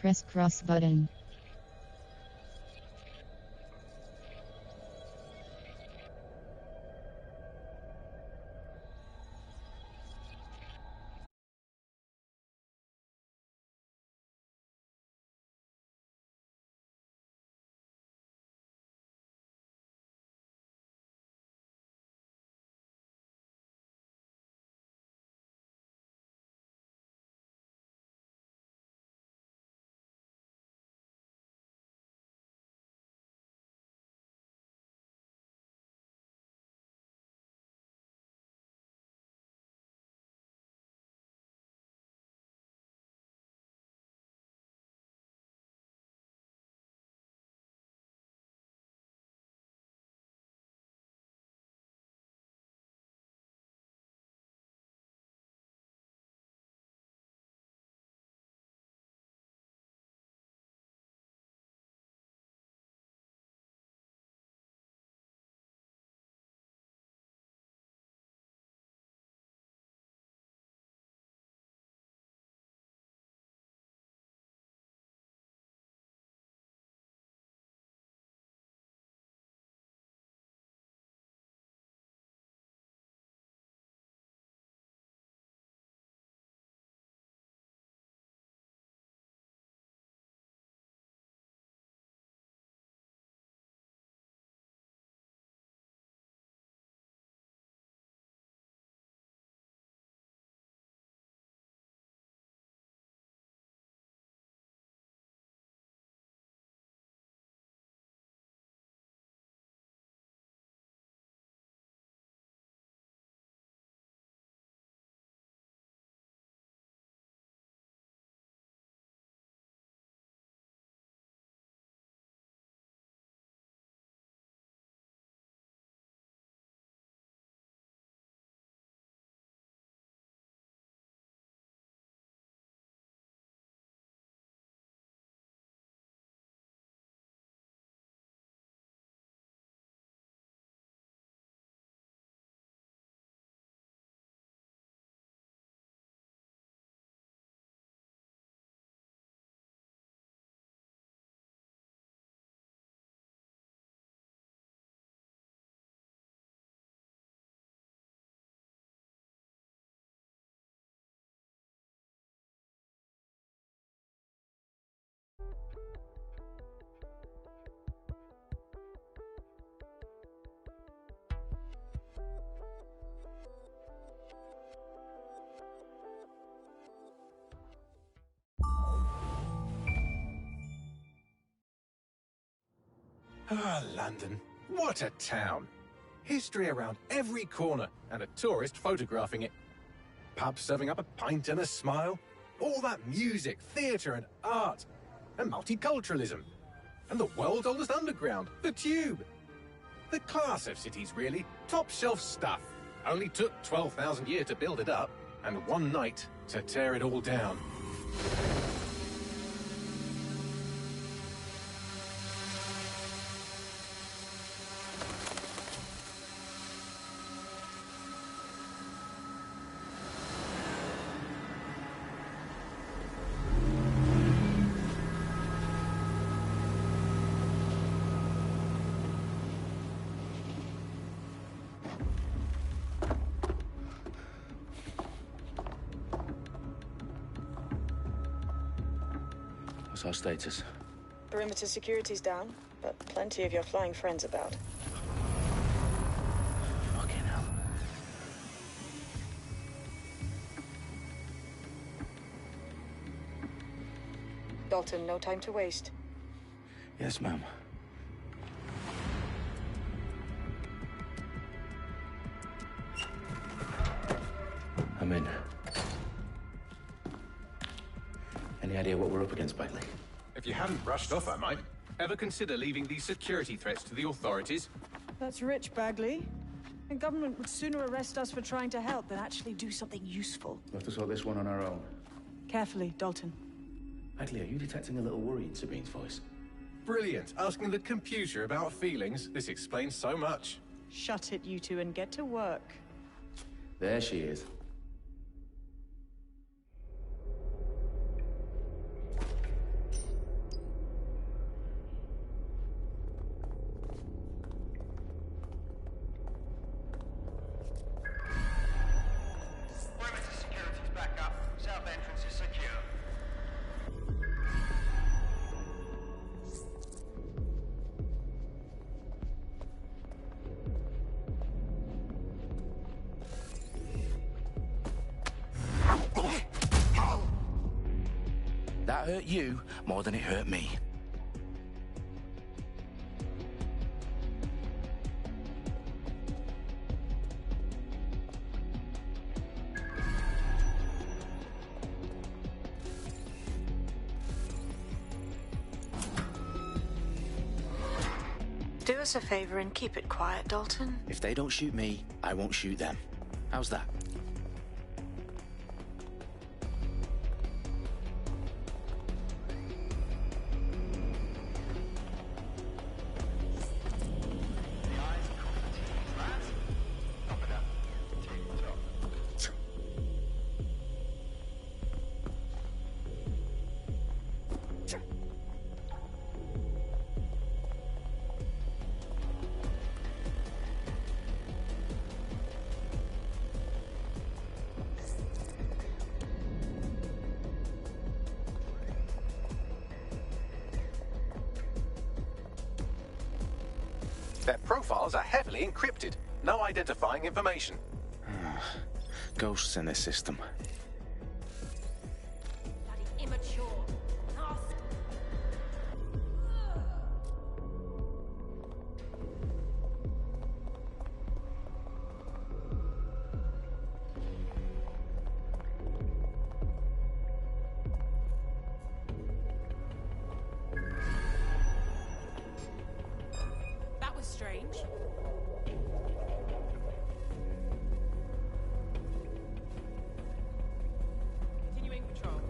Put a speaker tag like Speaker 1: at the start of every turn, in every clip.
Speaker 1: Press cross button.
Speaker 2: Ah, London. What a town. History around every corner and a tourist photographing it. Pubs serving up a pint and a smile. All that music, theatre and art. And multiculturalism. And the world's oldest underground, the Tube. The class of cities, really. Top shelf stuff. Only took 12,000 years to build it up, and one night to tear it all down.
Speaker 3: What's our status?
Speaker 4: Perimeter security's down, but plenty of your flying friends about.
Speaker 3: Fucking hell.
Speaker 4: Dalton, no time to waste.
Speaker 3: Yes, ma'am. I'm in. Any idea what we're up against, Bailey?
Speaker 2: If you hadn't brushed off, I might. Ever consider leaving these security threats to the authorities?
Speaker 4: That's rich, Bagley. The government would sooner arrest us for trying to help than actually do something useful.
Speaker 3: We'll have to sort this one on our own.
Speaker 4: Carefully, Dalton.
Speaker 3: Bailey, are you detecting a little worry in Sabine's voice?
Speaker 2: Brilliant. Asking the computer about feelings. This explains so much.
Speaker 4: Shut it, you two, and get to work.
Speaker 3: There she is. That hurt you more than it hurt me.
Speaker 4: Do us a favor and keep it quiet, Dalton.
Speaker 3: If they don't shoot me, I won't shoot them. How's that?
Speaker 2: Their profiles are heavily encrypted. No identifying information.
Speaker 3: Ghosts in this system.
Speaker 1: Bloody immature. Nasty. That was strange. Continuing patrol.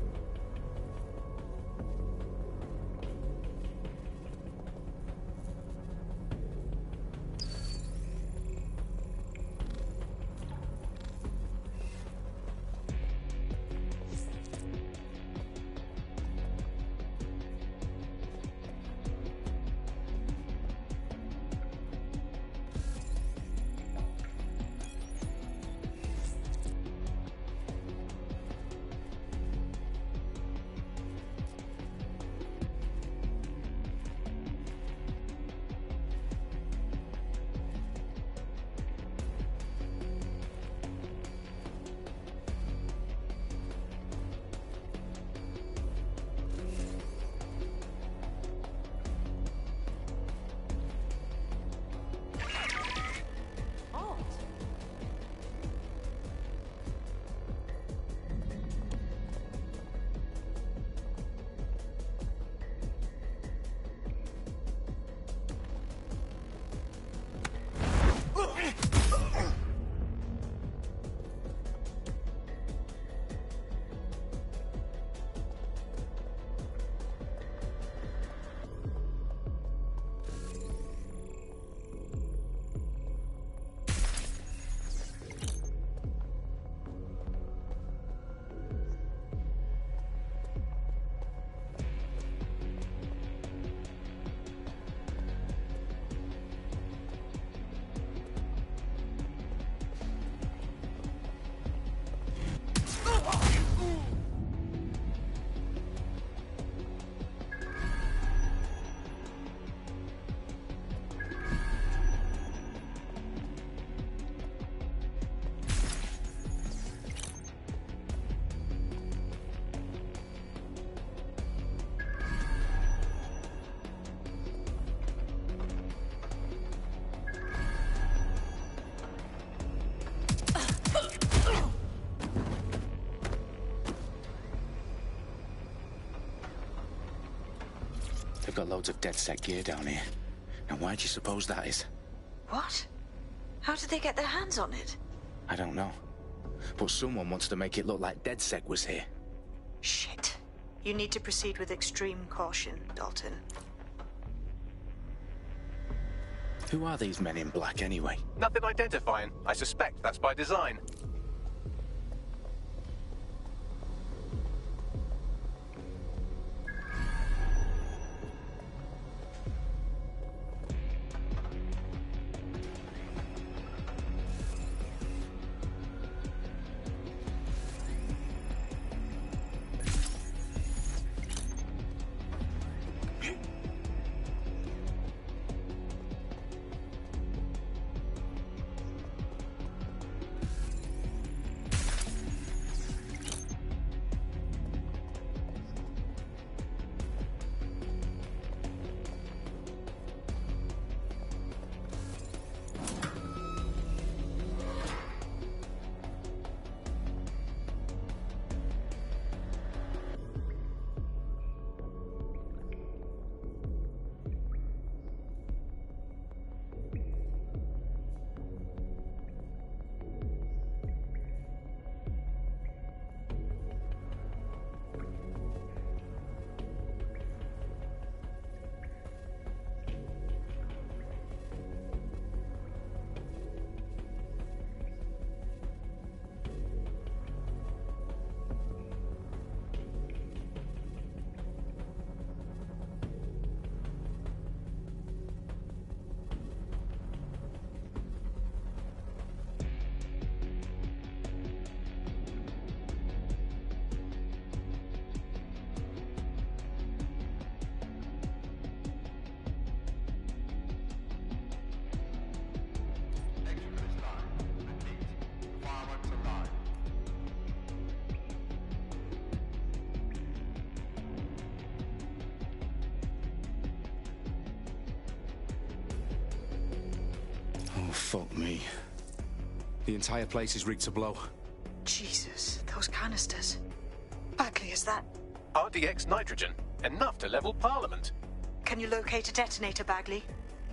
Speaker 3: They've got loads of DedSec gear down here. Now why do you suppose that is?
Speaker 4: What? How did they get their hands on it?
Speaker 3: I don't know. But someone wants to make it look like DedSec was here.
Speaker 4: Shit. You need to proceed with extreme caution, Dalton.
Speaker 3: Who are these men in black anyway?
Speaker 2: Nothing identifying. I suspect that's by design.
Speaker 3: fuck me. The entire place is rigged to blow.
Speaker 4: Jesus, those canisters. Bagley, is that...
Speaker 2: RDX nitrogen. Enough to level Parliament.
Speaker 4: Can you locate a detonator, Bagley?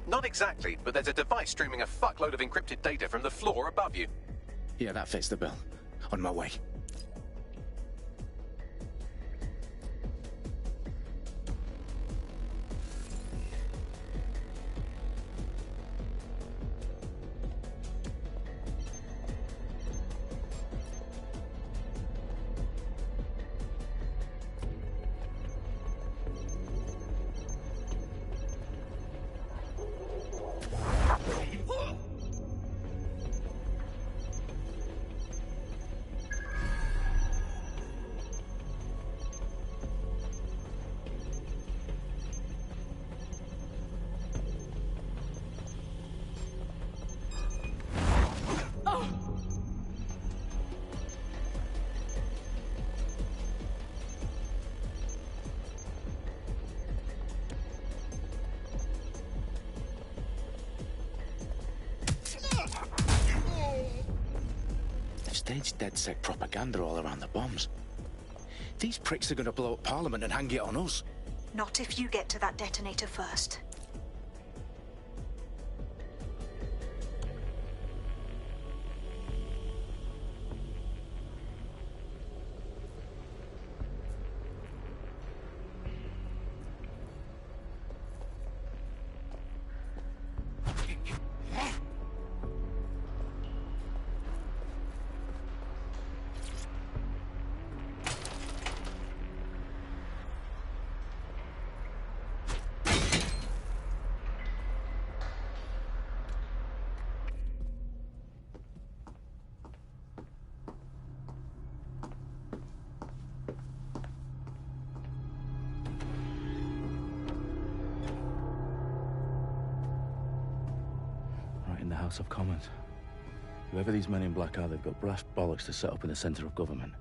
Speaker 2: Not exactly, but there's a device streaming a fuckload of encrypted data from the floor above you.
Speaker 3: Yeah, that fits the bill. On my way. Staged DedSec propaganda all around the bombs. These pricks are going to blow up Parliament and hang it on us.
Speaker 4: Not if you get to that detonator first.
Speaker 3: The House of Commons. Whoever these men in black are, they've got brass bollocks to set up in the centre of government.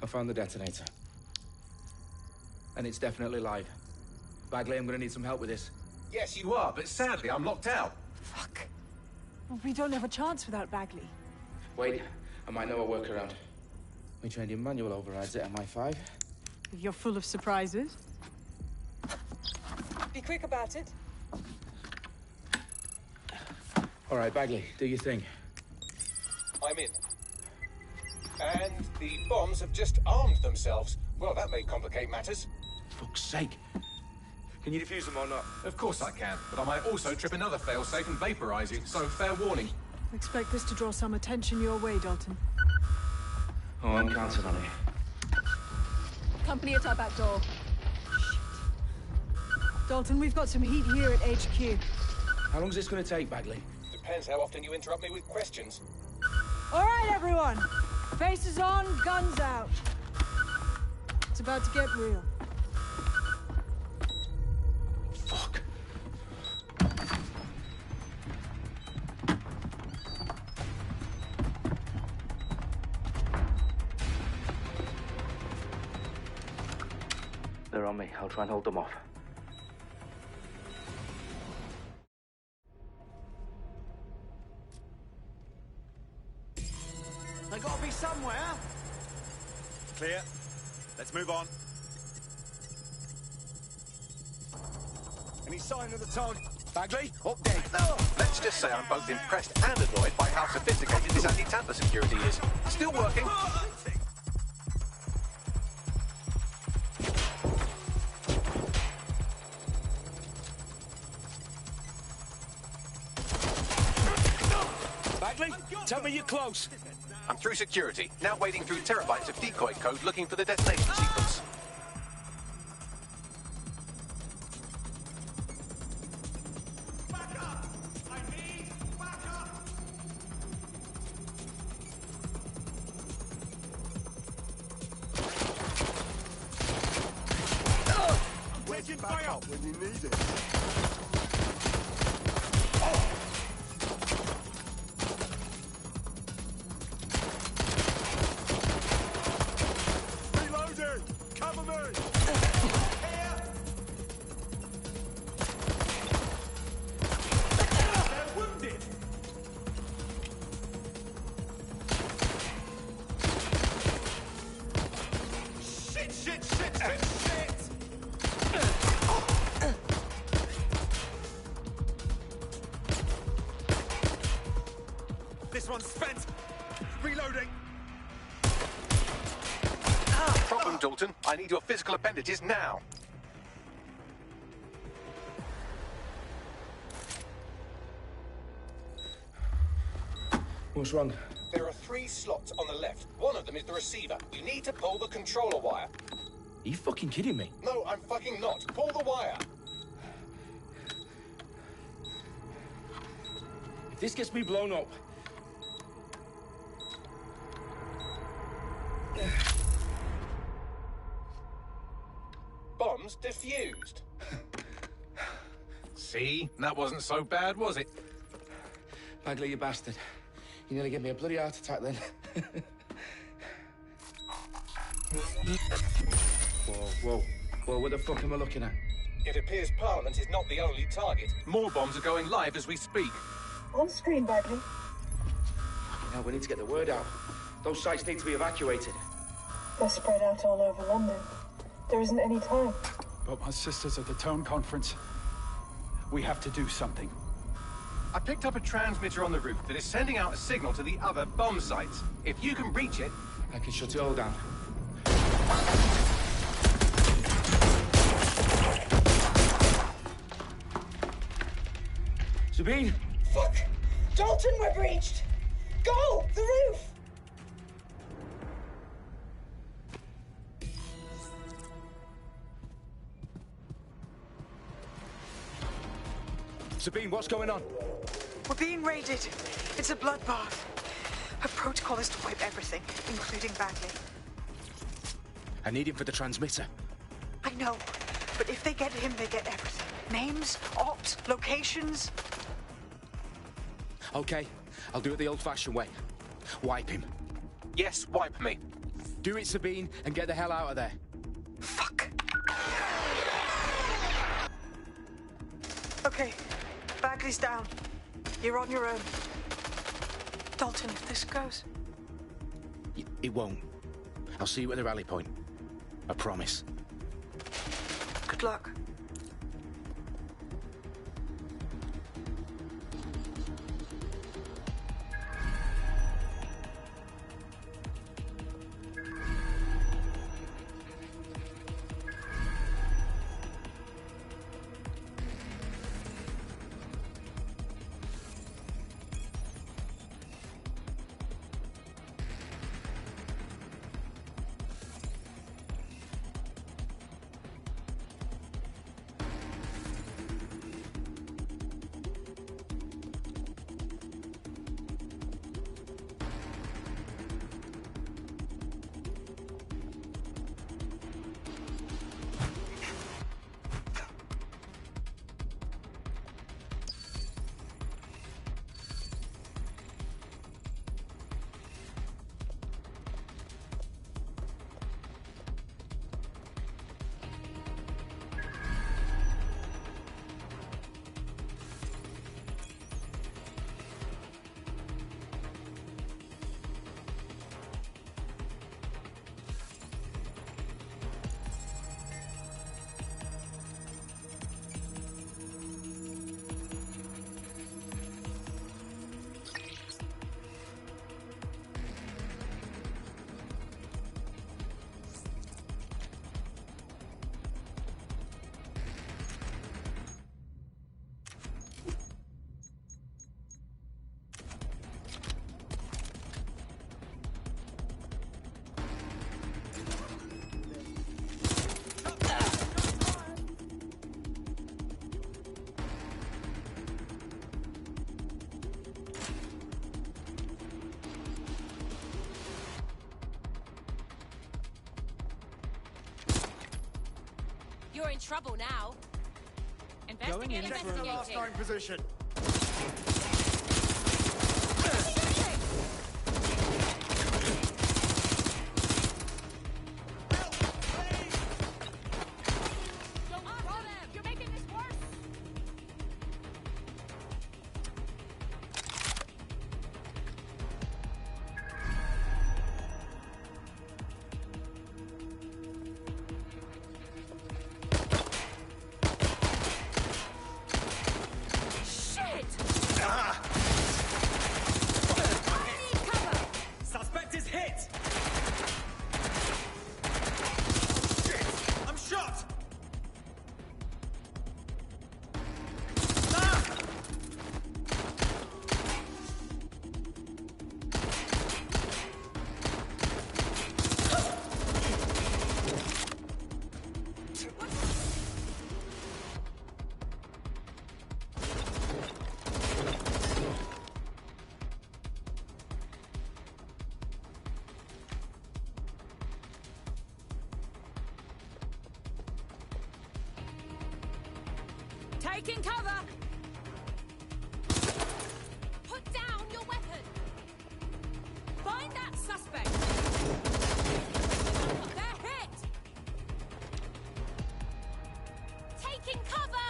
Speaker 5: I found the detonator. And it's definitely live. Bagley, I'm gonna need some help with this.
Speaker 2: Yes, you are, but sadly I'm locked out.
Speaker 4: Fuck. We don't have a chance without Bagley.
Speaker 5: Wait, I might know a workaround. We trained in manual overrides at MI5.
Speaker 4: You're full of surprises. Be quick about it.
Speaker 5: All right, Bagley, do your thing.
Speaker 2: I'm in. And the bombs have just armed themselves. Well, that may complicate matters.
Speaker 3: Fuck's sake. Can you defuse them or not?
Speaker 2: Of course I can, but I might also trip another failsafe and vaporize you, so fair warning.
Speaker 4: Expect this to draw some attention your way, Dalton.
Speaker 5: Oh, I'm counting on it.
Speaker 6: Company at our back door.
Speaker 4: Dalton, we've got some heat here at HQ.
Speaker 5: How long is this gonna take, Bagley?
Speaker 2: Depends how often you interrupt me with questions.
Speaker 4: All right, everyone. Faces on, guns out. It's about to get real.
Speaker 3: Fuck.
Speaker 5: They're on me. I'll try and hold them off.
Speaker 7: They gotta be somewhere. Clear. Let's move on. Any sign of the target?
Speaker 3: Bagley, update.
Speaker 2: Let's just say I'm both impressed and annoyed by how sophisticated this anti-tamper security is. Still working.
Speaker 3: Bagley, tell me you're close.
Speaker 2: I'm through security, now wading through terabytes of decoy code looking for the detonation sequence.
Speaker 7: Taking fire when you need it. Reloading! Cover me! They're wounded! Shit! This one's spent. Reloading.
Speaker 2: Problem, Dalton. I need your physical appendages now.
Speaker 5: What's wrong?
Speaker 2: There are 3 slots on the left. One of them is the receiver. You need to pull the controller wire.
Speaker 5: Are you fucking kidding me?
Speaker 2: No, I'm fucking not. Pull the wire.
Speaker 5: If this gets me blown up...
Speaker 2: Bombs defused. See? That wasn't so bad, was it?
Speaker 5: Bagley, you bastard. You nearly gave me a bloody heart attack then. Whoa. What the fuck am I looking at?
Speaker 2: It appears Parliament is not the only target. More bombs are going live as we speak.
Speaker 8: On screen, Bagley.
Speaker 5: Now we need to get the word out. Those sites need to be evacuated.
Speaker 8: They're spread out all over London. There isn't any time.
Speaker 9: But my sister's at the town conference. We have to do something.
Speaker 2: I picked up a transmitter on the roof that is sending out a signal to the other bomb sites. If you can reach it...
Speaker 5: I can shut it all down. Sabine!
Speaker 8: Fuck! Dalton, we're breached! Go! The roof!
Speaker 3: Sabine, what's going on?
Speaker 10: We're being raided. It's a bloodbath. Her protocol is to wipe everything, including Bagley.
Speaker 3: I need him for the transmitter.
Speaker 10: I know, but if they get him, they get everything. Names, ops, locations.
Speaker 3: Okay, I'll do it the old-fashioned way. Wipe him.
Speaker 2: Yes, wipe me.
Speaker 3: Do it, Sabine, and get the hell out of there.
Speaker 10: Fuck. Okay, Bagley's down. You're on your own. Dalton, if this goes...
Speaker 3: It won't. I'll see you at the rally point. I promise.
Speaker 10: Good luck.
Speaker 1: trouble now.
Speaker 7: Going in. Check for the last known position.
Speaker 1: You're making this worse.
Speaker 7: Suspect is hit! I'm shot!
Speaker 1: Taking cover! Put down your weapon! Find that suspect! They're hit! Taking cover!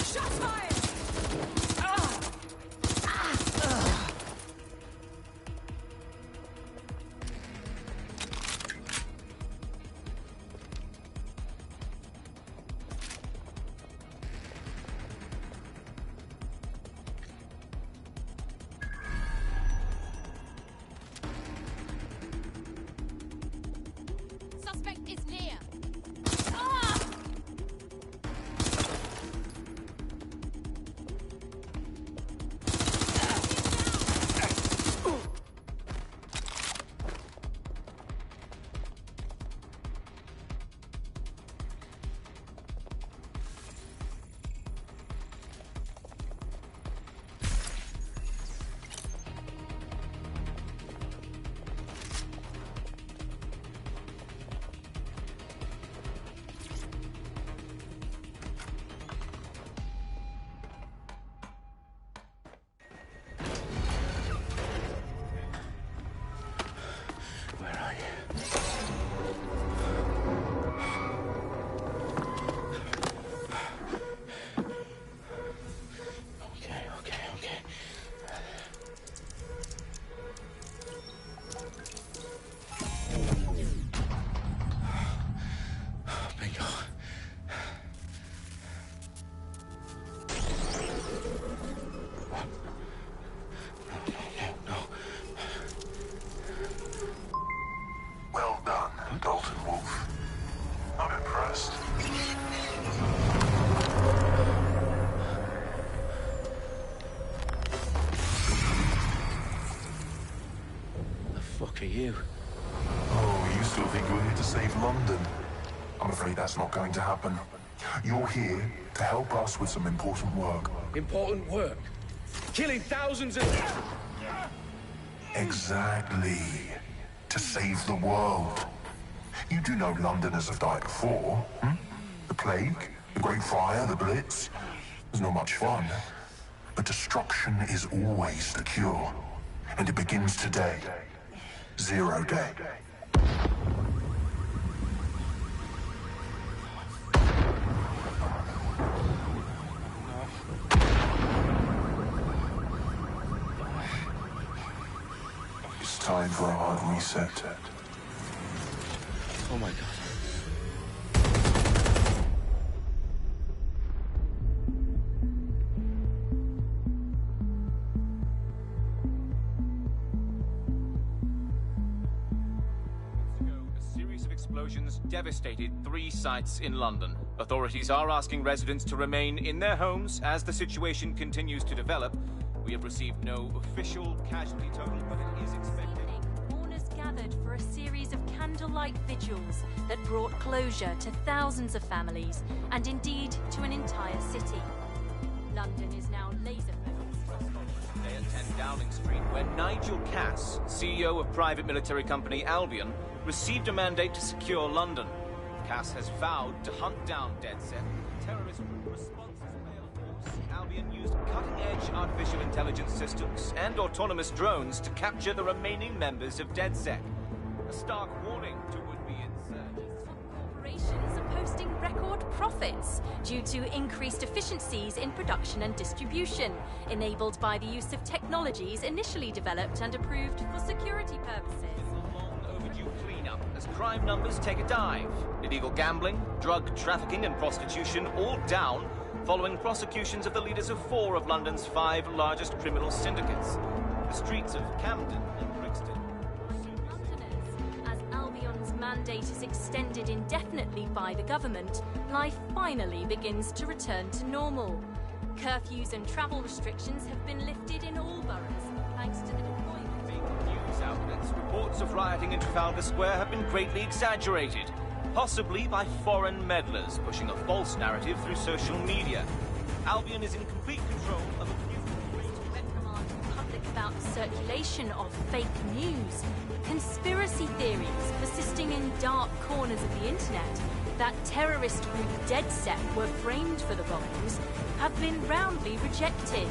Speaker 1: Shots fired! Suspect is near.
Speaker 3: Where are you? Okay. Bingo. No.
Speaker 11: Well done, Dalton Wolf. I'm impressed.
Speaker 3: The fuck are you?
Speaker 11: Oh, you still think you're here to save London? I'm afraid that's not going to happen. You're here to help us with some important work.
Speaker 5: Important work. Killing thousands of...
Speaker 11: Exactly. To save the world. You do know Londoners have died before, hmm? The plague, the Great Fire, the Blitz. It's not much fun. But destruction is always the cure. And it begins today. 0 day. It's time for a hard reset.
Speaker 3: Oh my god.
Speaker 12: A series of explosions devastated 3 sites in London. Authorities are asking residents to remain in their homes as the situation continues to develop. We have received no official casualty total, but it is expected.
Speaker 13: Mourners gathered for a series of candlelight vigils that brought closure to thousands of families and indeed to an entire city. London is now laser-focused.
Speaker 12: Today at 10 Downing Street, where Nigel Cass, CEO of private military company Albion, received a mandate to secure London. Cass has vowed to hunt down DedSec. Terrorist responses by force. Albion used cutting-edge artificial intelligence systems and autonomous drones to capture the remaining members of DedSec. A stark warning to would-be insurgents.
Speaker 13: Corporations are posting record profits due to increased efficiencies in production and distribution, enabled by the use of technologies initially developed and approved for security purposes.
Speaker 12: Cleanup as crime numbers take a dive. Illegal gambling, drug trafficking and prostitution all down following prosecutions of the leaders of 4 of London's 5 largest criminal syndicates. The streets of Camden and Brixton.
Speaker 13: Londoners, as Albion's mandate is extended indefinitely by the government, life finally begins to return to normal. Curfews and travel restrictions have been lifted in all boroughs, thanks to the deployment.
Speaker 12: News outlets, reports of rioting in Trafalgar Square have been greatly exaggerated, possibly by foreign meddlers pushing a false narrative through social media. Albion is in complete control of a new
Speaker 13: reprimand the public about the circulation of fake news, conspiracy theories persisting in dark corners of the internet that terrorist group DedSec were framed for the bombings have been roundly rejected.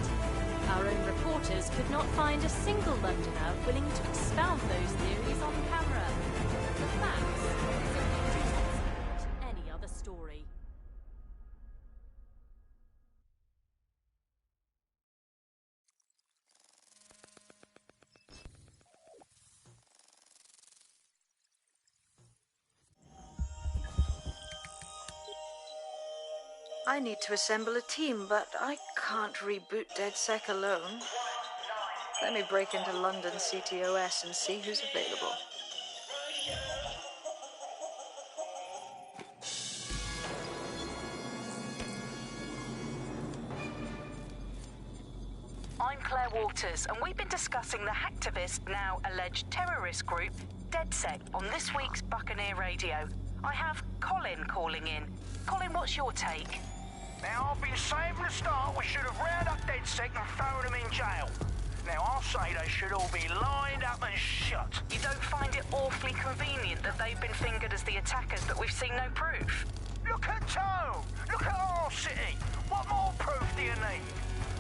Speaker 13: Our own reporters could not find a single Londoner willing to expound those theories on camera. The facts simply any other story.
Speaker 10: I need to assemble a team, but I can't reboot DedSec alone. Let me break into London CTOS and see who's available.
Speaker 14: I'm Claire Waters, and we've been discussing the hacktivist, now alleged terrorist group, DedSec, on this week's Buccaneer Radio. I have Colin calling in. Colin, what's your take?
Speaker 15: Now, I've been saying from the start we should have rounded up DedSec and thrown them in jail. Now, I'll say they should all be lined up and shot.
Speaker 14: You don't find it awfully convenient that they've been fingered as the attackers, but we've seen no proof?
Speaker 15: Look at Tone! Look at our city! What more proof do you need?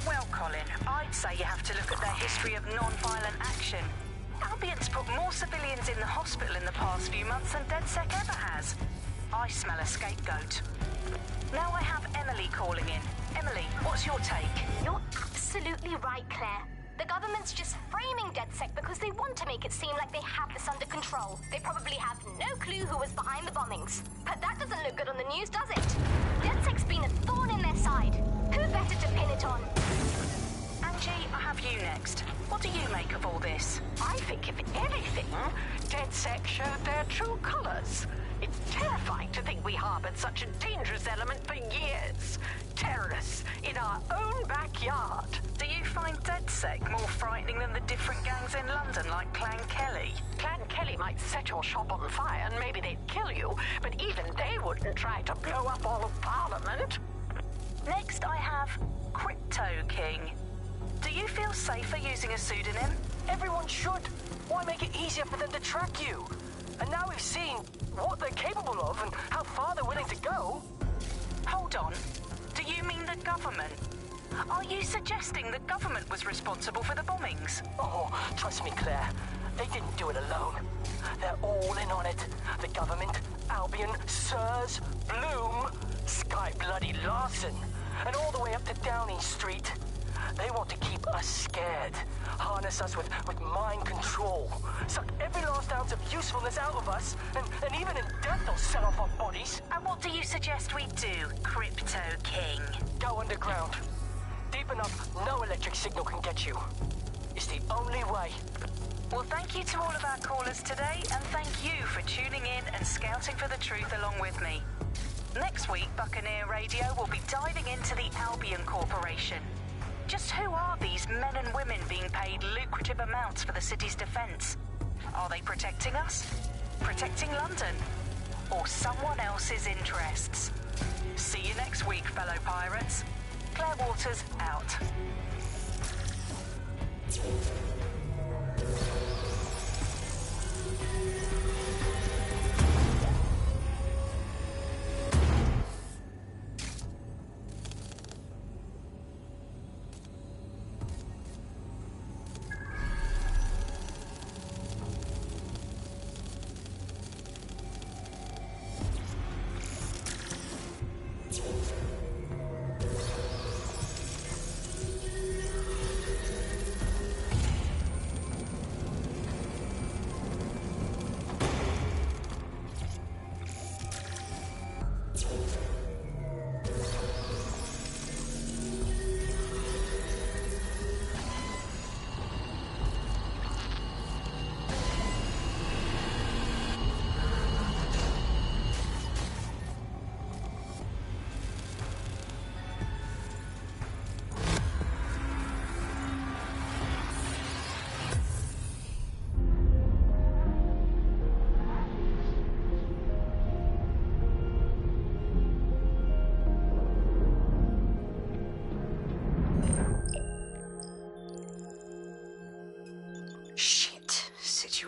Speaker 14: Well, Colin, I'd say you have to look at their history of non-violent action. Albion's put more civilians in the hospital in the past few months than DedSec ever has. I smell a scapegoat. Now I have Emily calling in. Emily, what's your take?
Speaker 16: You're absolutely right, Claire. The government's just framing DedSec because they want to make it seem like they have this under control. They probably have no clue who was behind the bombings. But that doesn't look good on the news, does it? DedSec's been a thorn in their side. Who better to pin it on?
Speaker 14: Angie, I have you next. What do you make of all this?
Speaker 17: I think, if anything, DedSec showed their true colors. It's terrifying to think we harbored such a dangerous element for years. Terrorists in our own backyard.
Speaker 14: Do you find DedSec more frightening than the different gangs in London, like Clan Kelly?
Speaker 17: Clan Kelly might set your shop on fire and maybe they'd kill you, but even they wouldn't try to blow up all of Parliament.
Speaker 14: Next, I have Crypto King. Do you feel safer using a pseudonym?
Speaker 18: Everyone should. Why make it easier for them to track you? And now we've seen what they're capable of and how far they're willing to go.
Speaker 14: Hold on. Do you mean the government? Are you suggesting the government was responsible for the bombings?
Speaker 18: Oh, trust me, Claire. They didn't do it alone. They're all in on it. The government, Albion, Sirs, Bloom, Sky Bloody Larson, and all the way up to Downing Street. They want to keep us scared, harness us with mind control, suck every last ounce of usefulness out of us, and even in death they'll set off our bodies.
Speaker 14: And what do you suggest we do, Crypto King?
Speaker 18: Go underground. Deep enough, no electric signal can get you. It's the only way.
Speaker 14: Well, thank you to all of our callers today, and thank you for tuning in and scouting for the truth along with me. Next week, Buccaneer Radio will be diving into the Albion Corporation. Just who are these men and women being paid lucrative amounts for the city's defence? Are they protecting us? Protecting London? Or someone else's interests? See you next week, fellow pirates. Claire Waters, out.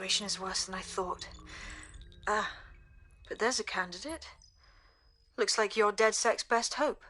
Speaker 10: situation is worse than I thought. But there's a candidate. Looks like you're DedSec's best hope.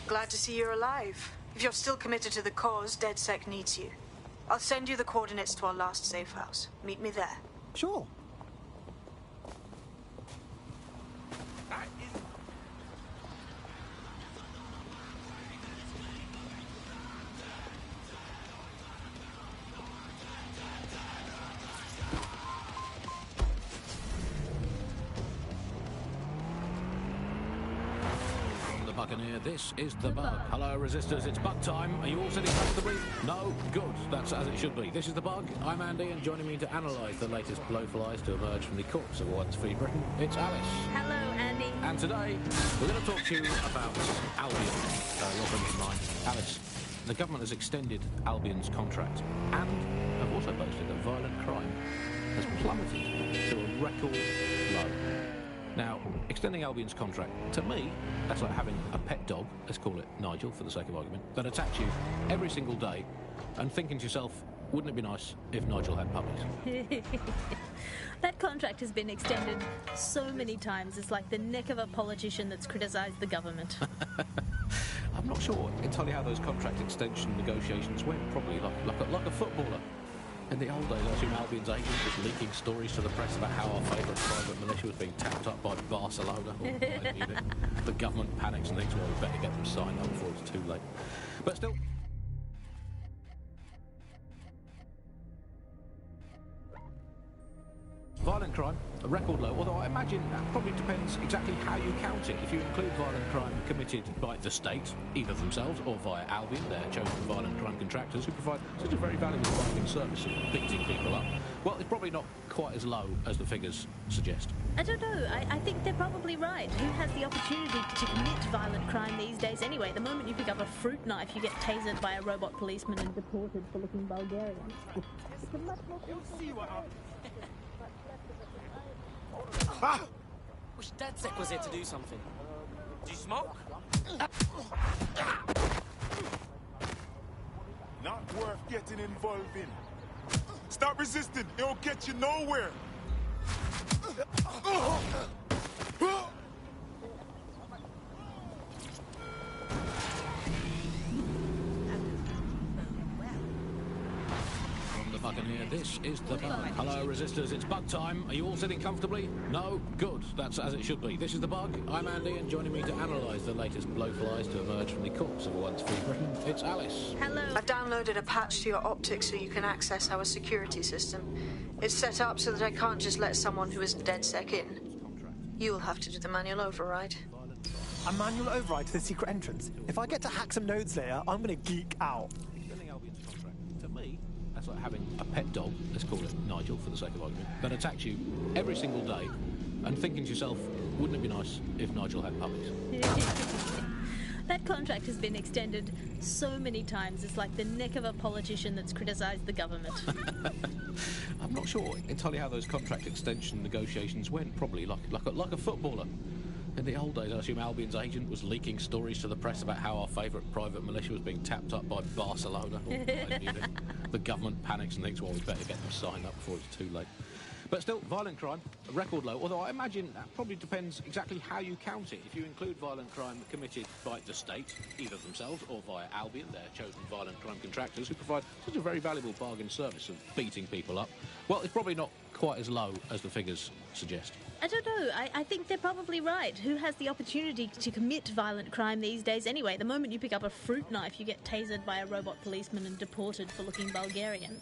Speaker 10: Glad to see you're alive. If you're still committed to the cause, DedSec needs you. I'll send you the coordinates to our last safe house. Meet me there.
Speaker 19: Sure.
Speaker 20: Buccaneer, this is the bug. Hello, resistors, it's bug time. Are you all sitting comfortably? No? Good. That's as it should be. This is the bug. I'm Andy, and joining me to analyse the latest blowflies to emerge from the corpse of once free Britain, it's Alice.
Speaker 6: Hello, Andy.
Speaker 20: And today, we're going to talk to you about Albion. Your friends of mine. Alice, the government has extended Albion's contract and have also boasted that violent crime has plummeted to a record low. Now, extending Albion's contract, to me, that's like having a pet dog, let's call it Nigel for the sake of argument, that attacks you every single day and thinking to yourself, wouldn't it be nice if Nigel had puppies?
Speaker 6: That contract has been extended so many times, it's like the neck of a politician that's criticised the government.
Speaker 20: I'm not sure entirely how those contract extension negotiations went, probably like a footballer. In the old days, I assume Albion's agent was leaking stories to the press about how our favourite private militia was being tapped up by Barcelona. Or maybe the government panics and thinks, well, we better get them signed up before it's too late. But still... Violent crime, a record low, although I imagine that probably depends exactly how you count it. If you include violent crime committed by the state, either themselves or via Albion, their chosen violent crime contractors who provide such a very valuable fighting service of beating people up, well, it's probably not quite as low as the figures suggest.
Speaker 6: I don't know. I think they're probably right. Who has the opportunity to commit violent crime these days anyway? The moment you pick up a fruit knife, you get tasered by a robot policeman and deported for looking Bulgarian. It's a much more...
Speaker 18: Ah! Wish DedSec was here to do something. Do you smoke?
Speaker 21: Not worth getting involved in. Stop resisting. It'll get you nowhere.
Speaker 20: Buccaneer, this is the bug. Hello, resistors, it's bug time. Are you all sitting comfortably? No? Good. That's as it should be. This is the bug. I'm Andy, and joining me to analyse the latest blowflies to emerge from the corpse of once free Britain, it's Alice.
Speaker 10: Hello. I've downloaded a patch to your optics so you can access our security system. It's set up so that I can't just let someone who isn't DedSec in. You'll have to do the manual override.
Speaker 19: A manual override to the secret entrance? If I get to hack some nodes later, I'm gonna geek out.
Speaker 20: To me, that's like having a pet dog, let's call it Nigel for the sake of argument, that attacks you every single day and thinking to yourself, wouldn't it be nice if Nigel had puppies?
Speaker 6: That contract has been extended so many times, it's like the neck of a politician that's criticised the government.
Speaker 20: I'm not sure entirely how those contract extension negotiations went. Probably like a footballer. In the old days, I assume Albion's agent was leaking stories to the press about how our favourite private militia was being tapped up by Barcelona. The government panics and thinks, well, we better get them signed up before it's too late. But still, violent crime, a record low, although I imagine that probably depends exactly how you count it. If you include violent crime committed by the state, either themselves or via Albion, their chosen violent crime contractors, who provide such a very valuable bargain service of beating people up, well, it's probably not quite as low as the figures suggest.
Speaker 6: I don't know. I think they're probably right. Who has the opportunity to commit violent crime these days anyway? The moment you pick up a fruit knife, you get tasered by a robot policeman and deported for looking Bulgarian.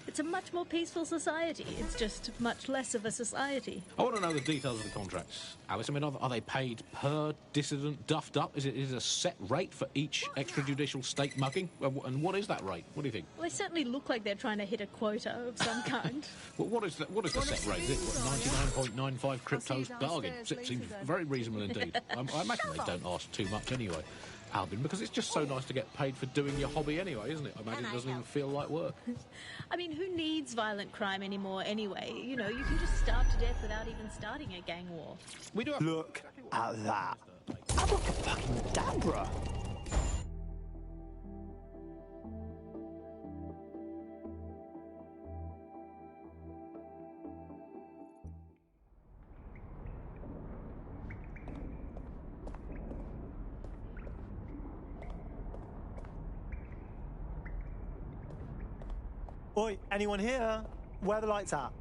Speaker 6: It's a much more peaceful society. It's just much less of a society.
Speaker 20: I want to know the details of the contracts, Alice. I mean, are they paid per dissident duffed up? Is it a set rate for each extrajudicial state mugging? And what is that rate? What do you think?
Speaker 6: Well, they certainly look like they're trying to hit a quota of some kind.
Speaker 20: Well, what is the set rate? Is it 99.95 cryptos bargain? It seems very reasonable indeed. I imagine they don't ask too much anyway, Albion, because it's just so nice to get paid for doing your hobby anyway, isn't it? I imagine it doesn't even feel like work.
Speaker 6: I mean, who needs violent crime anymore anyway? You know, you can just starve to death without even starting a gang war.
Speaker 20: We do have...
Speaker 19: Look at that. Abracadabra. Oi, anyone here? Where are the lights at?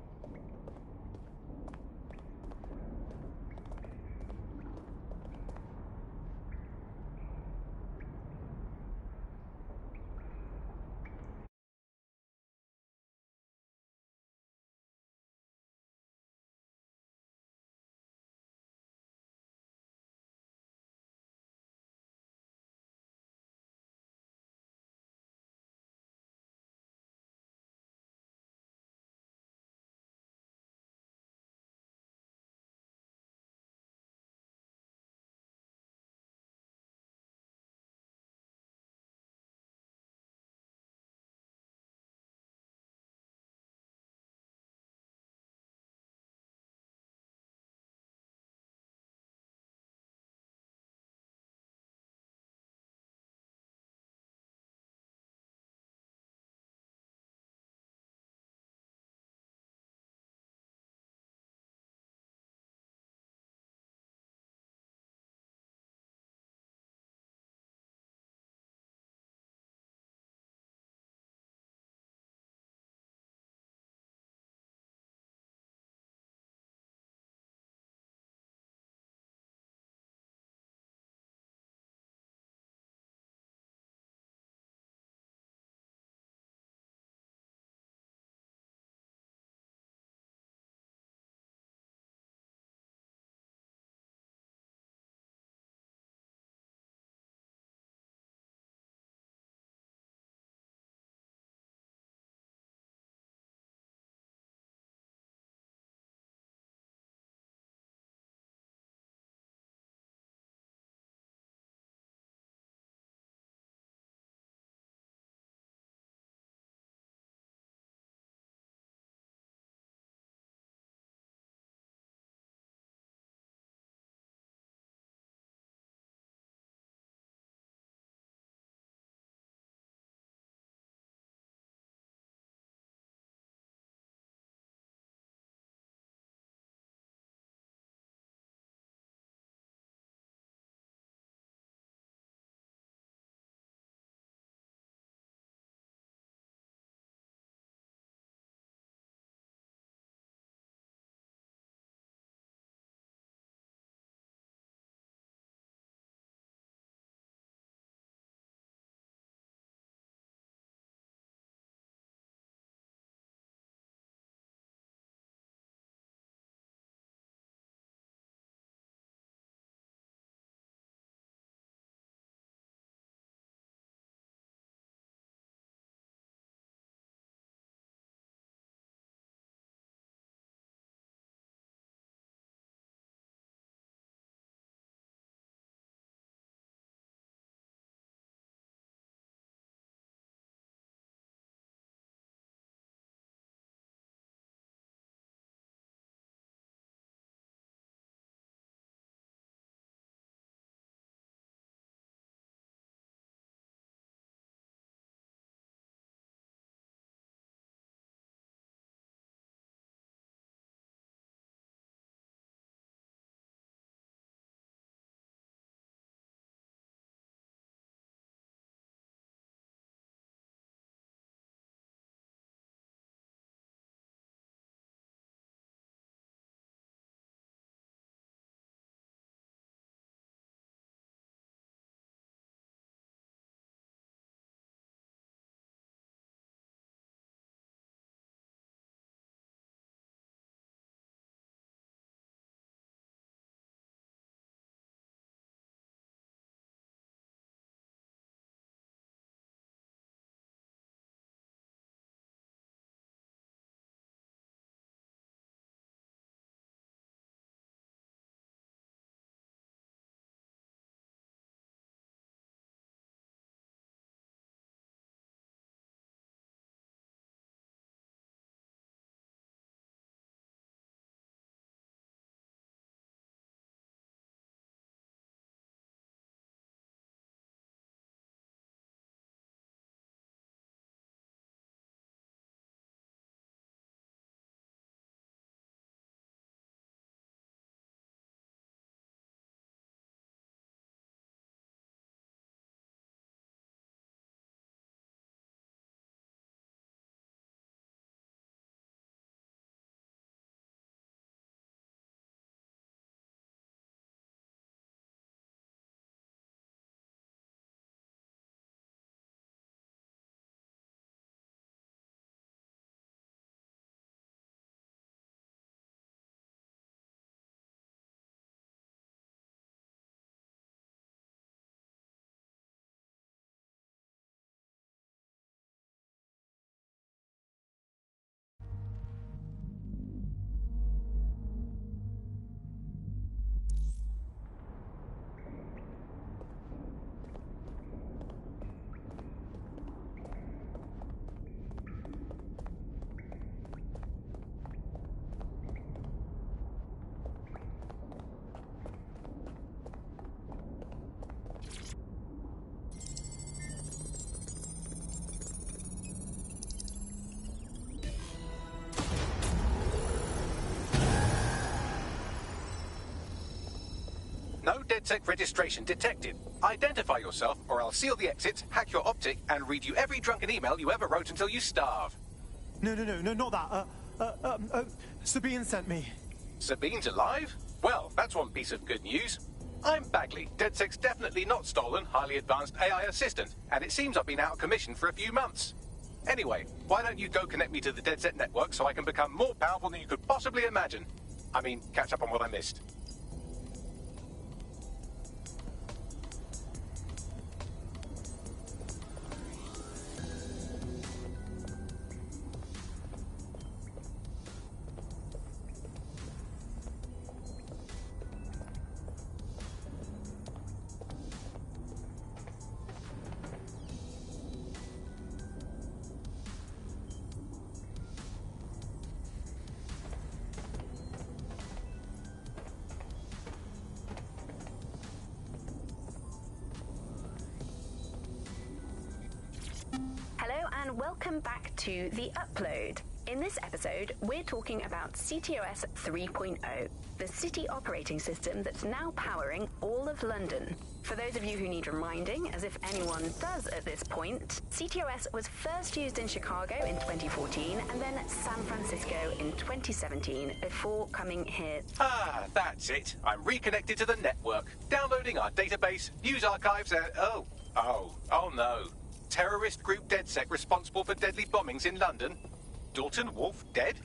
Speaker 2: DedSec registration detected. Identify yourself, or I'll seal the exits, hack your optic, and read you every drunken email you ever wrote until you starve.
Speaker 19: No, not that. Sabine sent me.
Speaker 2: Sabine's alive? Well, that's one piece of good news. I'm Bagley, DedSec's definitely not stolen, highly advanced AI assistant, and it seems I've been out of commission for a few months. Anyway, why don't you go connect me to the DedSec network so I can become more powerful than you could possibly imagine? I mean, catch up on what I missed.
Speaker 4: Hello and welcome back to The Upload. In this episode, we're talking about CTOS 3.0, the city operating system that's now powering all of London. For those of you who need reminding, as if anyone does at this point, CTOS was first used in Chicago in 2014 and then San Francisco in 2017 before coming here.
Speaker 2: Ah, that's it. I'm reconnected to the network, downloading our database, news archives, and oh no. Terrorist group DedSec responsible for deadly bombings in London? Dalton Wolf dead?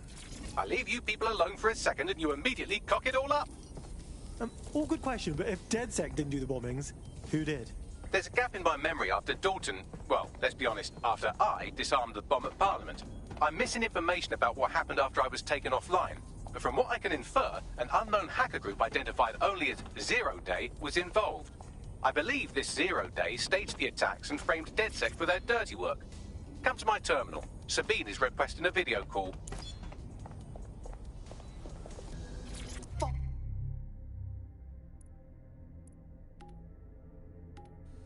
Speaker 2: I leave you people alone for a second and you immediately cock it all up.
Speaker 19: All good question, but if DedSec didn't do the bombings, who did?
Speaker 2: There's a gap in my memory after Dalton, well, let's be honest, after I disarmed the bomb at Parliament. I'm missing information about what happened after I was taken offline. But from what I can infer, an unknown hacker group identified only as Zero Day was involved. I believe this Zero Day staged the attacks and framed DedSec for their dirty work. Come to my terminal. Sabine is requesting a video call.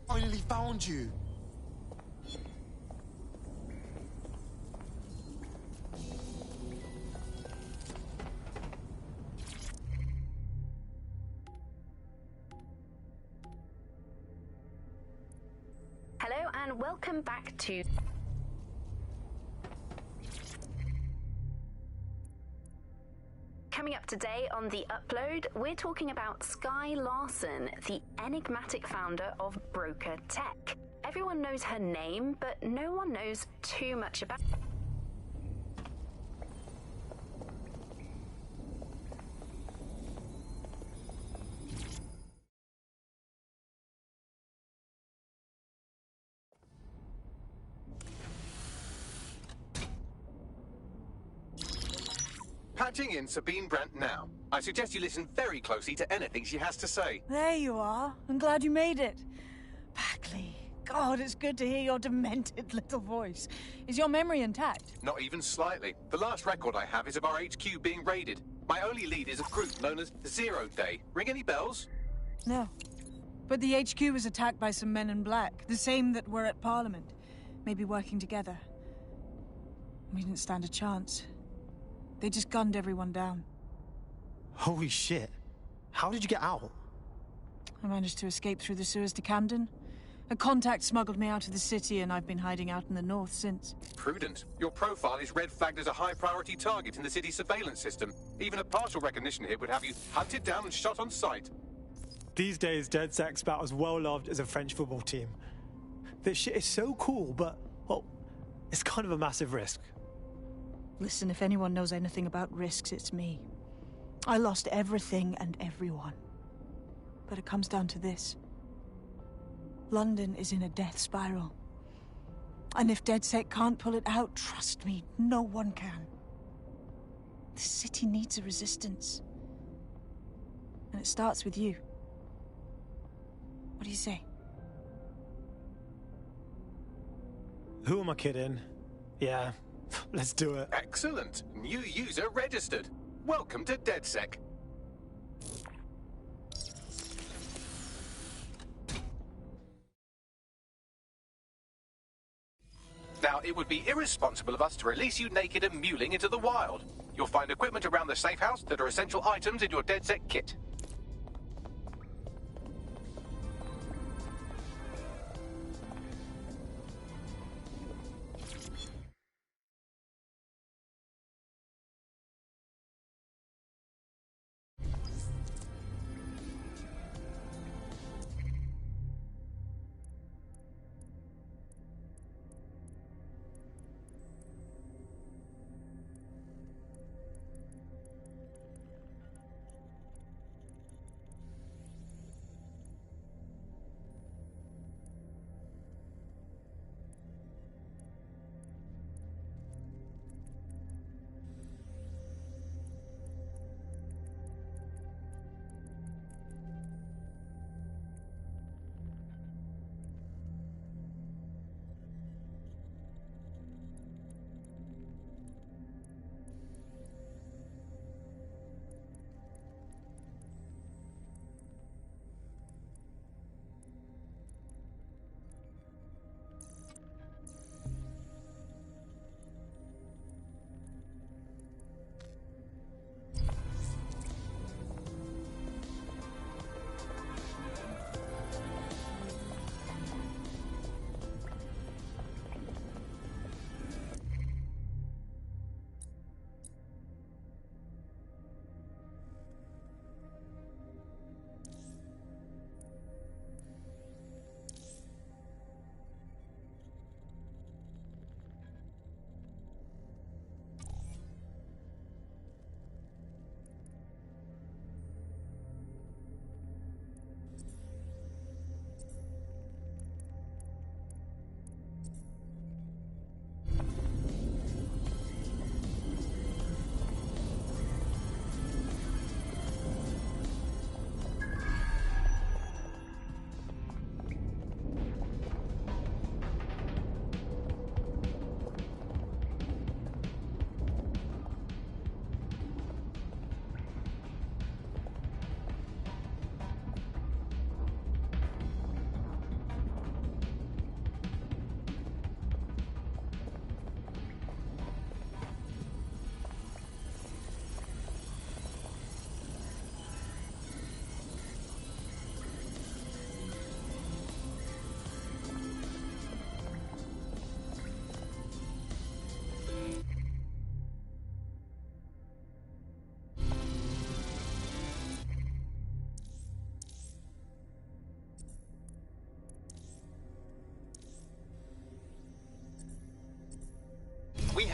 Speaker 7: Finally found you.
Speaker 4: Hello and welcome back to... Coming up today on The Upload, we're talking about Skye Larson, the enigmatic founder of Broker Tech. Everyone knows her name, but no one knows too much about her.
Speaker 2: Patching in Sabine Brandt now. I suggest you listen very closely to anything she has to say.
Speaker 22: There you are. I'm glad you made it. Bagley, God, it's good to hear your demented little voice. Is your memory intact?
Speaker 2: Not even slightly. The last record I have is of our HQ being raided. My only lead is a group known as Zero Day. Ring any bells?
Speaker 22: No. But the HQ was attacked by some men in black, the same that were at Parliament. Maybe working together. We didn't stand a chance. They just gunned everyone down.
Speaker 19: Holy shit. How did you get out?
Speaker 22: I managed to escape through the sewers to Camden. A contact smuggled me out of the city, and I've been hiding out in the north since.
Speaker 2: Prudent. Your profile is red flagged as a high-priority target in the city's surveillance system. Even a partial recognition hit would have you hunted down and shot on sight.
Speaker 19: These days, DedSec's about as well-loved as a French football team. This shit is so cool, but, well, it's kind of a massive risk.
Speaker 22: Listen, if anyone knows anything about risks, it's me. I lost everything and everyone. But it comes down to this. London is in a death spiral. And if DedSec can't pull it out, trust me, no one can. The city needs a resistance. And it starts with you. What do you say?
Speaker 19: Who am I kidding? Yeah, let's do it.
Speaker 2: Excellent. New user registered. Welcome to DedSec. Now, it would be irresponsible of us to release you naked and mewling into the wild. You'll find equipment around the safe house that are essential items in your DedSec kit.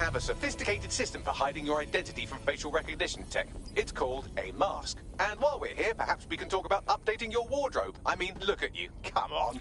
Speaker 2: have a sophisticated system for hiding your identity from facial recognition tech. It's called a mask. And while we're here, perhaps we can talk about updating your wardrobe. I mean, look at you. Come on.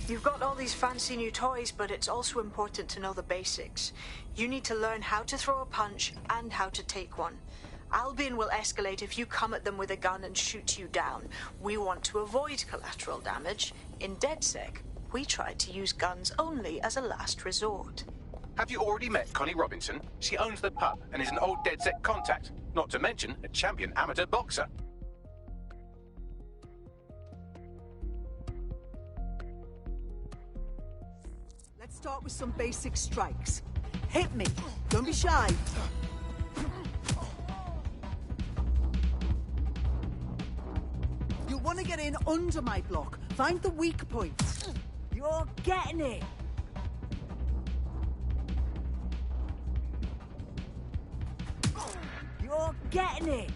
Speaker 10: You've got all these fancy new toys, but it's also important to know the basics. You need to learn how to throw a punch and how to take one. Albion will escalate if you come at them with a gun and shoot you down. We want to avoid collateral damage. In DedSec, we try to use guns only as a last resort.
Speaker 2: Have you already met Connie Robinson? She owns the pub and is an old DedSec contact, not to mention a champion amateur boxer.
Speaker 8: Let's start with some basic strikes. Hit me. Don't be shy. You'll want to get in under my block. Find the weak points. You're getting it. You're getting it.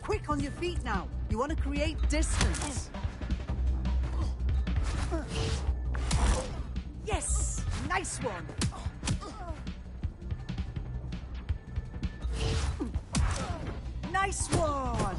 Speaker 8: Quick on your feet now. You want to create distance. Yes! Nice one! Nice one!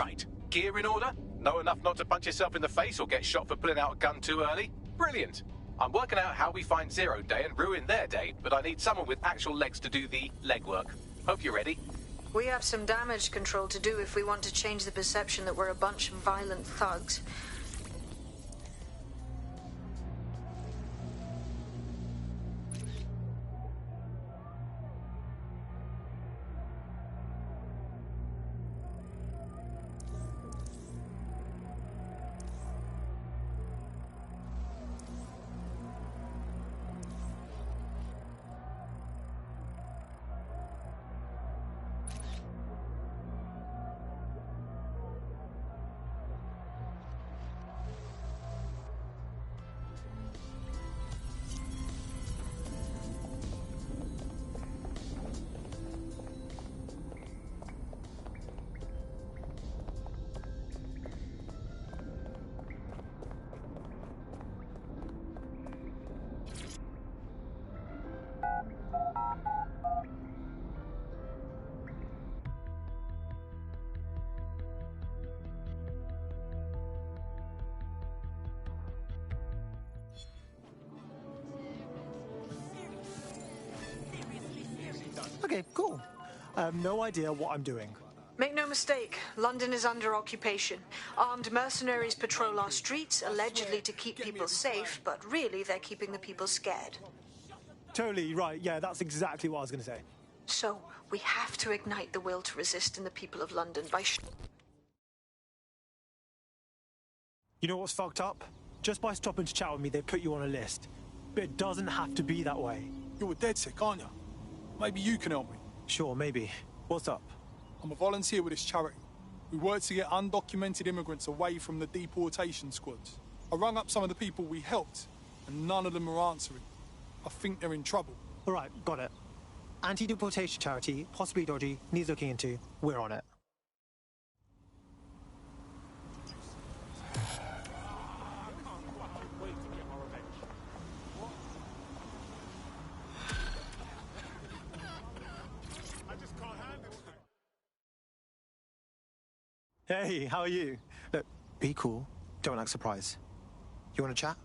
Speaker 2: Right. Gear in order? Know enough not to punch yourself in the face or get shot for pulling out a gun too early? Brilliant. I'm working out how we find Zero Day and ruin their day, but I need someone with actual legs to do the legwork. Hope you're ready.
Speaker 10: We have some damage control to do if we want to change the perception that we're a bunch of violent thugs.
Speaker 19: Okay, cool. I have no idea what I'm doing.
Speaker 10: Make no mistake, London is under occupation. Armed mercenaries patrol our streets, allegedly to keep people safe, but really they're keeping the people scared.
Speaker 19: Totally right. Yeah, that's exactly what I was going to say.
Speaker 10: So, we have to ignite the will to resist in the people of London by
Speaker 19: You know what's fucked up? Just by stopping to chat with me, they put you on a list. But it doesn't have to be that way.
Speaker 21: You're a DedSec, aren't you? Maybe you can help me.
Speaker 19: Sure, maybe. What's up?
Speaker 21: I'm a volunteer with this charity. We work to get undocumented immigrants away from the deportation squads. I rung up some of the people we helped, and none of them are answering. I think they're in trouble.
Speaker 19: All right, got it. Anti-deportation charity, possibly dodgy, needs looking into. We're on it. Hey, how are you? Look, be cool. Don't act surprised. You want to chat?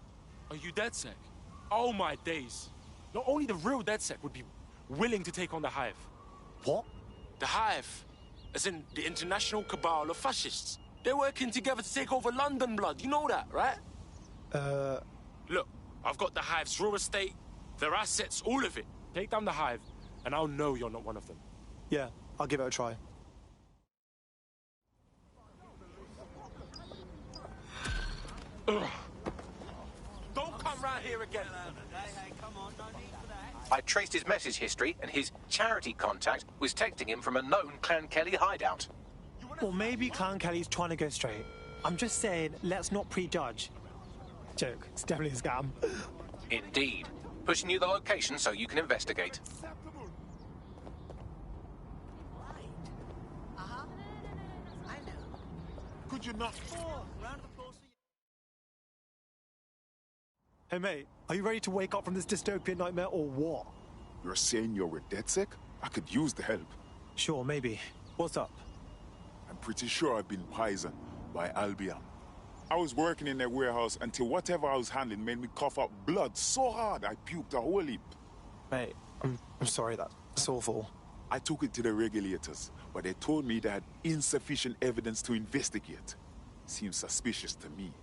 Speaker 1: Are you DedSec? Oh my days. Not only the real DedSec would be willing to take on the Hive.
Speaker 19: What?
Speaker 1: The Hive, as in the international cabal of fascists. They're working together to take over London, blood. You know that, right? Look, I've got the Hive's real estate, their assets, all of it. Take down the Hive, and I'll know you're not one of them.
Speaker 19: Yeah, I'll give it a try.
Speaker 1: Ugh. Don't come round here again.
Speaker 2: I traced his message history, and his charity contact was texting him from a known Clan Kelly hideout.
Speaker 19: Well, maybe Clan Kelly's trying to go straight. I'm just saying, let's not prejudge. Joke, it's definitely a scam.
Speaker 2: Indeed. Pushing you the location so you can investigate.
Speaker 21: Could you not?
Speaker 19: Hey, mate, are you ready to wake up from this dystopian nightmare or what?
Speaker 21: You're saying you're with DedSec? I could use the help.
Speaker 19: Sure, maybe. What's up?
Speaker 21: I'm pretty sure I've been poisoned by Albion. I was working in their warehouse until whatever I was handling made me cough up blood so hard I puked a whole heap.
Speaker 19: Mate, I'm sorry, that's awful.
Speaker 21: I took it to the regulators, but they told me they had insufficient evidence to investigate. Seems suspicious to me.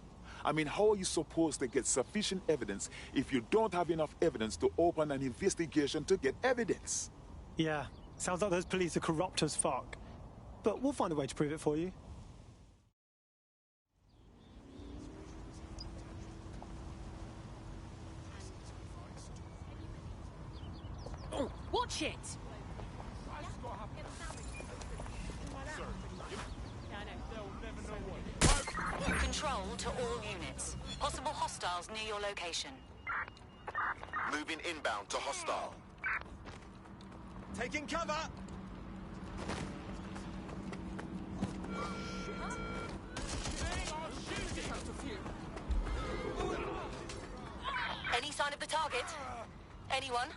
Speaker 21: I mean, how are you supposed to get sufficient evidence if you don't have enough evidence to open an investigation to get evidence?
Speaker 19: Yeah, sounds like those police are corrupt as fuck. But we'll find a way to prove it for you.
Speaker 13: Oh, watch it!
Speaker 14: Control to all units. Possible hostiles near your location.
Speaker 9: Moving inbound to hostile.
Speaker 7: Taking cover!
Speaker 14: Any sign of the target? Anyone?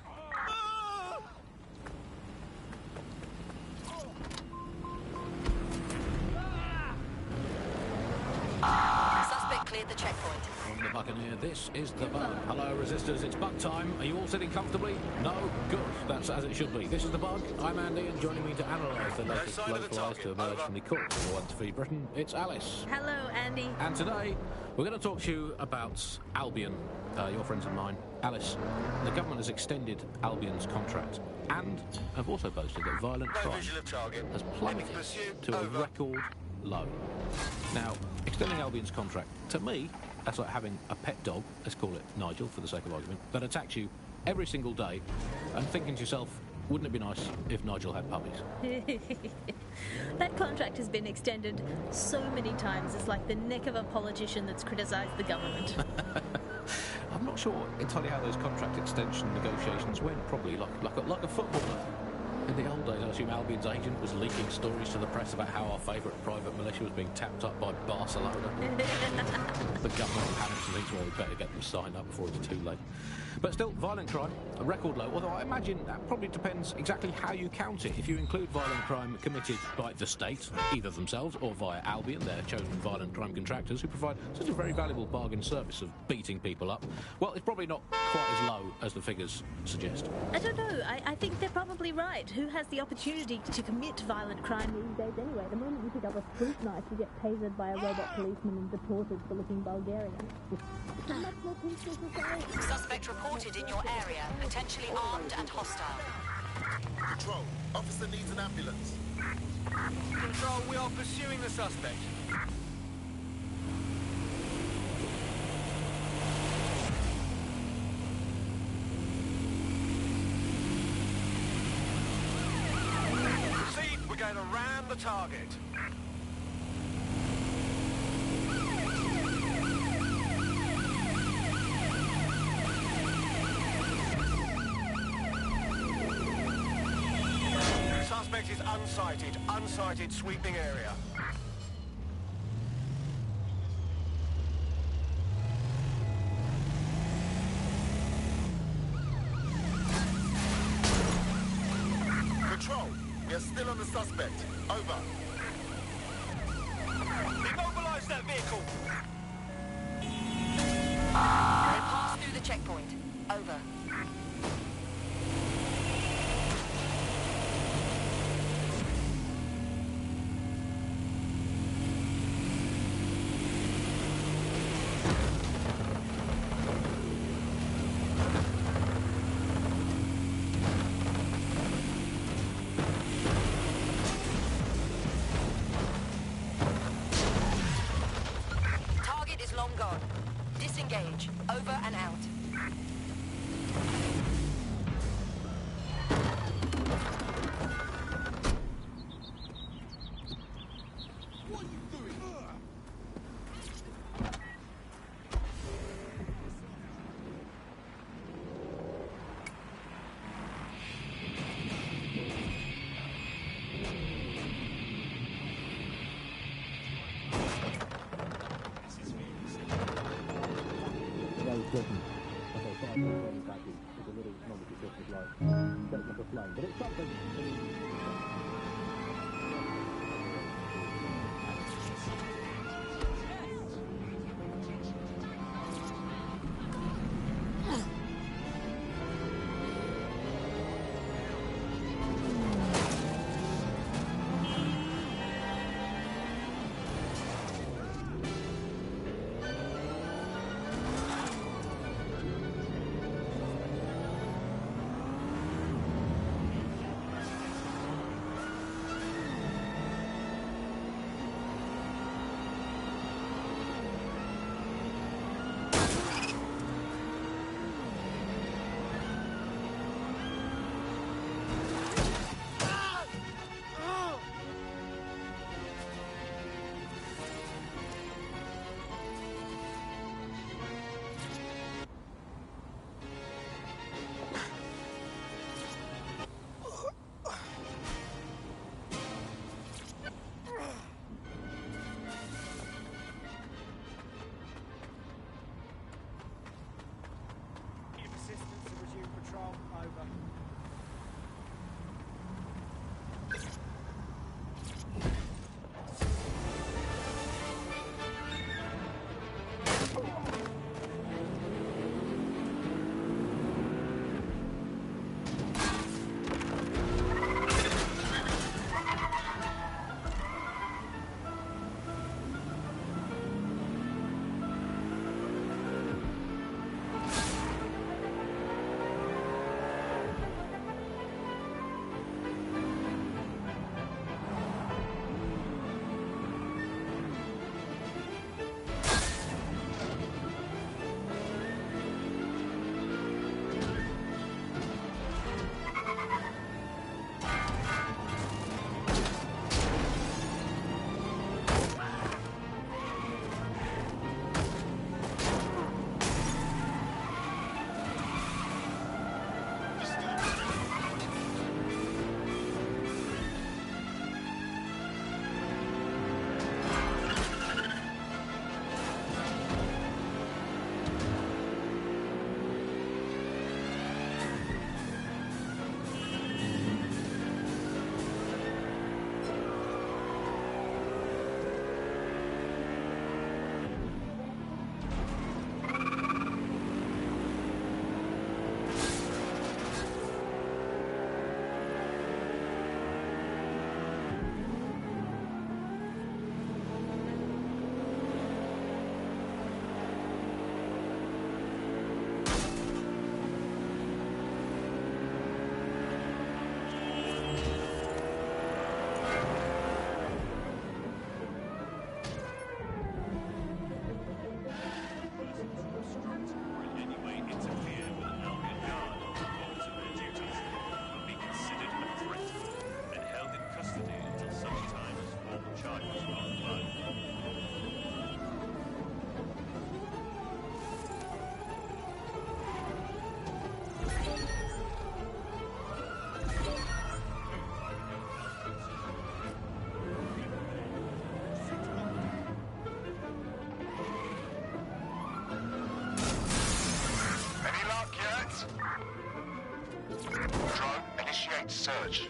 Speaker 17: cleared the checkpoint.
Speaker 20: From the Buccaneer, this is the Bug. Hello, Resistors, it's Bug time. Are you all sitting comfortably? No? Good. That's as it should be. This is the Bug. I'm Andy, and joining me to analyse the latest blowflies to emerge from the corpse of the one to feed Britain, it's Alice.
Speaker 6: Hello, Andy.
Speaker 20: And today, we're going to talk to you about Albion, your friends and mine. Alice, the government has extended Albion's contract and have also boasted that violent crime has plummeted to a record low. Now, extending Albion's contract, to me, that's like having a pet dog, let's call it Nigel for the sake of argument, that attacks you every single day and thinking to yourself, wouldn't it be nice if Nigel had puppies?
Speaker 6: That contract has been extended so many times, it's like the neck of a politician that's criticised the government.
Speaker 20: I'm not sure entirely how those contract extension negotiations went, probably like a footballer. In the old days, I assume Albion's agent was leaking stories to the press about how our favourite private militia was being tapped up by Barcelona. The government panics and thinks, well, we better get them signed up before it's too late. But still, violent crime, a record low, although I imagine that probably depends exactly how you count it. If you include violent crime committed by the state, either themselves or via Albion, their chosen violent crime contractors who provide such a very valuable bargain service of beating people up, well, it's probably not quite as low as the figures suggest.
Speaker 6: I don't know. I think they're probably right. Who has the opportunity to commit violent crime these days anyway? The moment you pick up a fruit knife, you get tasered by a robot policeman and deported for looking Bulgarian. It's a much more peaceful society.
Speaker 17: Suspect reported in your area, potentially armed and hostile.
Speaker 9: Control, officer needs an ambulance.
Speaker 7: Control, we are pursuing the suspect. Proceed, we're going to ram the target. Suspect is unsighted, sweeping area.
Speaker 9: Control, we are still on the suspect. Over.
Speaker 7: Immobilize that vehicle.
Speaker 17: They passed through the checkpoint. Over. Long gone. Disengage. Over and out.
Speaker 9: What are you doing? that surge.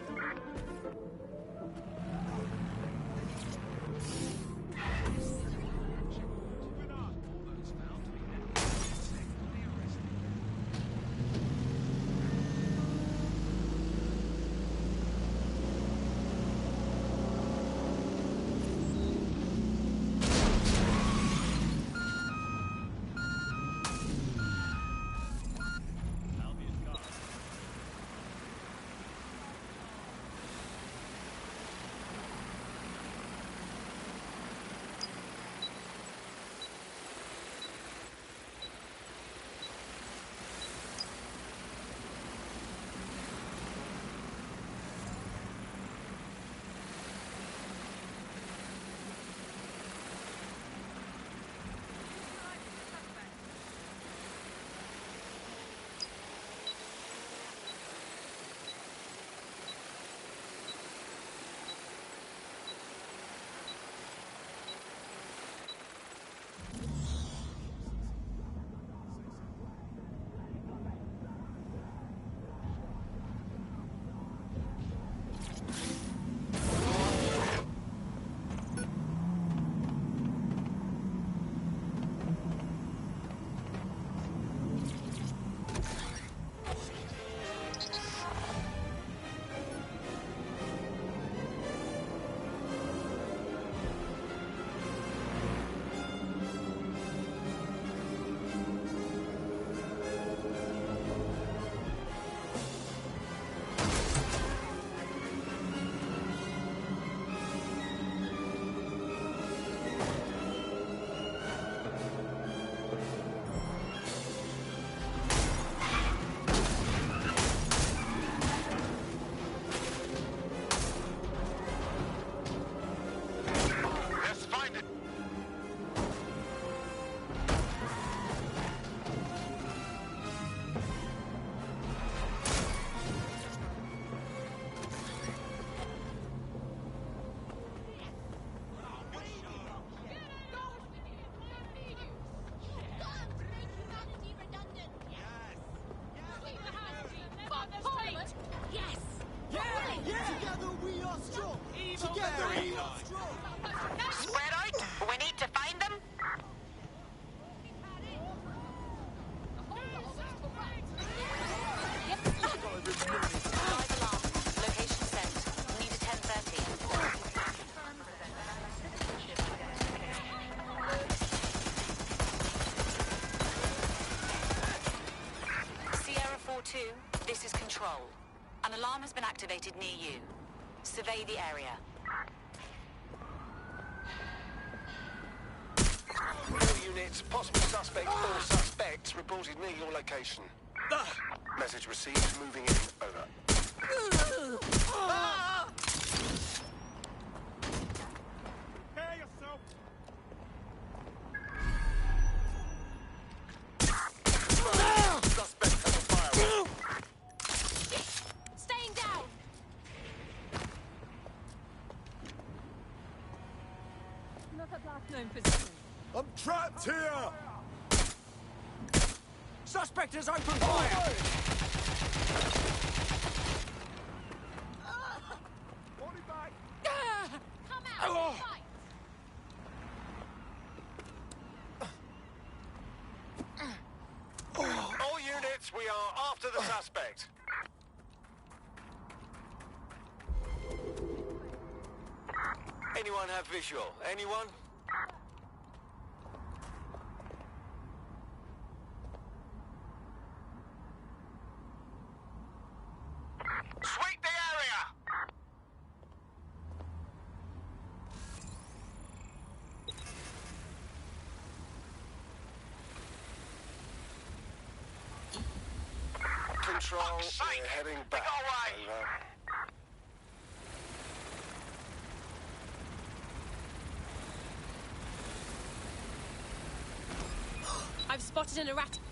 Speaker 17: Spread out. We need to find them. Live alarm. Location sent. Need a 10:30. Sierra 4-2, this is Control. An alarm has been activated near you. Survey the area.
Speaker 5: All units, possible suspect or suspects reported near your location. Message received, moving in, over.
Speaker 15: Prepare yourself.
Speaker 5: Suspect has a firearm.
Speaker 13: Staying down! Not at last known position.
Speaker 15: I'm trapped here! Suspect is open fire! Body back!
Speaker 13: Come out! Fight!
Speaker 5: All units, we are after the suspect. Anyone have visual? Anyone? Sweep the area! Control, we're heading back. Over.
Speaker 13: I've spotted an erratic...